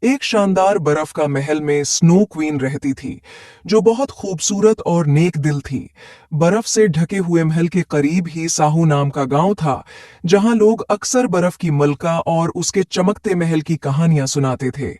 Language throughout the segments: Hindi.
एक शानदार बर्फ का महल में स्नो क्वीन रहती थी, जो बहुत खूबसूरत और नेक दिल थी। बर्फ से ढके हुए महल के करीब ही साहू नाम का गांव था, जहां लोग अक्सर बर्फ की मलका और उसके चमकते महल की कहानियां सुनाते थे।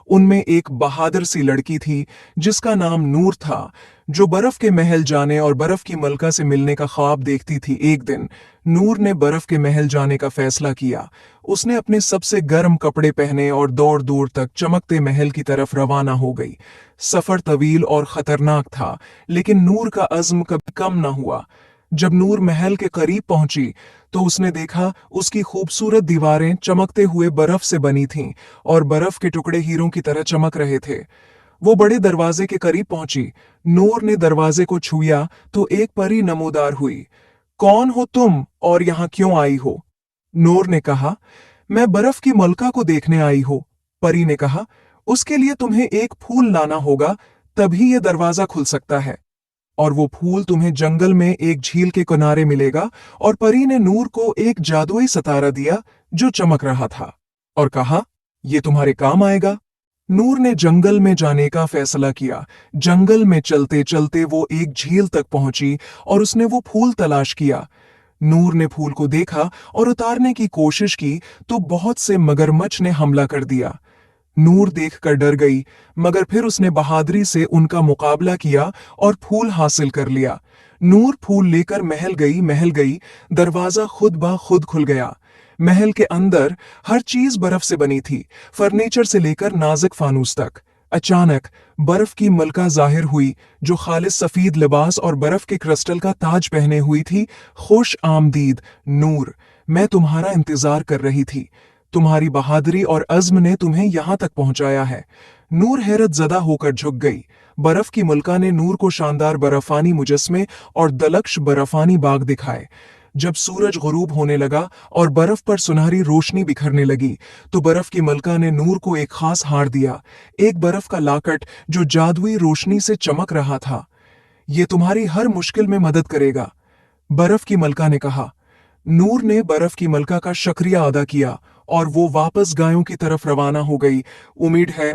उनमें एक बहादुर सी लड़की थी, जिसका नाम नूर था, जो बर्फ के महल जाने और बर्फ की मलका से मिलने का ख्वाब देखती थी। एक दिन नूर ने बर्फ के महल जाने का फैसला किया। उसने अपने सबसे गर्म कपड़े पहने और दौड़ दूर तक चमकते महल की तरफ रवाना हो गई। सफर तवील और खतरनाक था, लेकिन नूर का अज़्म कभी कम न हुआ। जब नूर महल के करीब पहुंची, तो उसने देखा उसकी खूबसूरत दीवारें चमकते हुए बर्फ से बनी थीं और बर्फ के टुकड़े हीरों की तरह चमक रहे थे। वो बड़े दरवाजे के करीब पहुंची। नूर ने दरवाजे को छुआ तो एक परी नमोदार हुई। कौन हो तुम और यहां क्यों आई हो? नूर ने कहा, मैं बर्फ की मलका को देखने आई हूं। परी ने कहा, उसके लिए तुम्हें एक फूल लाना होगा, तभी यह दरवाजा खुल सकता है। और वो फूल तुम्हें जंगल में एक झील के किनारे मिलेगा। और परी ने नूर को एक जादुई सितारा दिया जो चमक रहा था, और कहा, यह तुम्हारे काम आएगा। नूर ने जंगल में जाने का फैसला किया। जंगल में चलते चलते वो एक झील तक पहुंची और उसने वो फूल तलाश किया। नूर ने फूल को देखा और उतारने की कोशिश की, तो बहुत से मगरमच्छ ने हमला कर दिया। नूर देखकर डर गई, मगर फिर उसने बहादुरी से उनका मुकाबला किया और फूल हासिल कर लिया। नूर फूल लेकर महल गई, दरवाजा खुद ब खुद खुल गया। महल के अंदर हर चीज बर्फ से बनी थी, फर्नीचर से लेकर नाजुक फानूस तक। अचानक बर्फ की मलका जाहिर हुई, जो खालिस सफेद लिबास और बर्फ के क्रिस्टल का ताज पहने हुई थी। खुश आमदीद नूर, मैं तुम्हारा इंतजार कर रही थी। तुम्हारी बहादुरी और अज़्म ने तुम्हें यहां तक पहुंचाया है। नूर हैरत ज़दा होकर झुक गई। बर्फ की मलका ने नूर को शानदार बर्फानी मुजस्मे और दलक्ष बर्फानी बाग दिखाए। जब सूरज गुरूब होने लगा और बर्फ पर सुनहरी रोशनी बिखरने लगी, तो बर्फ की मलका ने नूर को एक खास हार दिया, एक बर्फ का लाकट जो जादुई रोशनी से चमक रहा था। यह तुम्हारी हर मुश्किल में मदद करेगा, बर्फ की मलका ने कहा। नूर ने बर्फ की मलका का शुक्रिया अदा किया और वो वापस गायों की तरफ रवाना हो गई। उम्मीद है